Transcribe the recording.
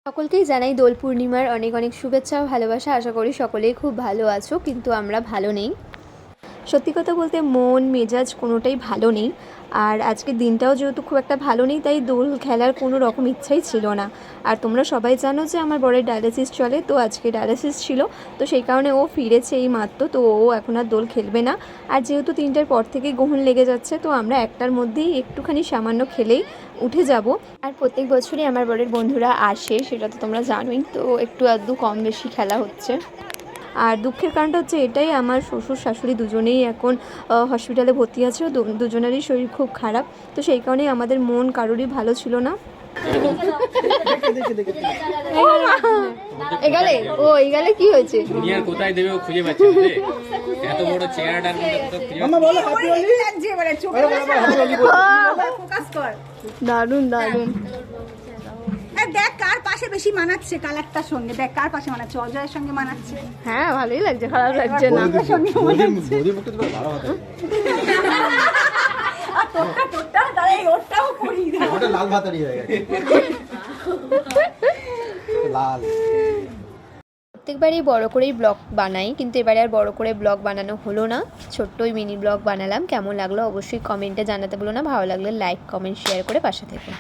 সকলকেই জানাই দোল পূর্ণিমার অনেক অনেক শুভেচ্ছা ও ভালোবাসা। আশা করি সকলেই খুব ভালো আছো, কিন্তু আমরা ভালো নেই। সত্যি কথা বলতে মন মেজাজ কোনোটাই ভালো নেই। আর আজকের দিনটাও যেহেতু খুব একটা ভালো নেই, তাই দোল খেলার কোনো রকম ইচ্ছাই ছিল না। আর তোমরা সবাই জানো যে আমার বরের ডায়ালিসিস চলে, তো আজকে ডায়ালিসিস ছিল, তো সেই কারণে ও ফিরেছে এই মাত্র, তো ও এখন আর দোল খেলবে না। আর যেহেতু 3টার পর থেকেই গ্রহণ লেগে যাচ্ছে, তো আমরা 1টার মধ্যেই একটুখানি সামান্য খেলেই উঠে যাব। আর প্রত্যেক বছরই আমার বরের বন্ধুরা আসে, সেটা তো তোমরা জানোই, তো একটু আধটু কম বেশি খেলা হচ্ছে। আর দুঃখের কারণটা হচ্ছে এটাই, আমার শ্বশুর শাশুড়ি দুজনেই এখন হসপিটালে ভর্তি আছে, দুজনেরই শরীর খুব খারাপ, তো সেই কারণেই আমাদের মন কারোরই ভালো ছিল না। এগালে এগালে কি হয়েছে? দুনিয়ার কোথায় দেবে ও খুঁজে পাচ্ছে না রে। এত বড় চেহারাটার মধ্যে কোথাও খুঁজে মামা বলো হ্যাপি হোলি লাগছে এবারে চোখে ফোকাস কর। দারুণ দারুণ। দেখ কার পাশে বেশি মানাচ্ছে, কালারটার সঙ্গে দেখ কার পাশে মানাচ্ছে, অজয়ের সঙ্গে মানাচ্ছে। হ্যাঁ ভালোই লাগছে, খারাপ লাগছে না। বডি পক্ষে তো ভালো কথা। আর তোরটা দাঁড়া, এই ওরটাও করি দে। ওটা লাল ভাতারি হয়ে গেছে। লাল। প্রত্যেকবারই বড় করেই ব্লগ বানাই, কিন্তু এবারে আর বড় করে ব্লগ বানানো হলো না, ছোট্টই মিনি ব্লগ বানালাম। কেমন লাগলো অবশ্যই কমেন্টে জানাতে বলো না, ভালো লাগলে লাইক কমেন্ট শেয়ার করে পাশে থেকো।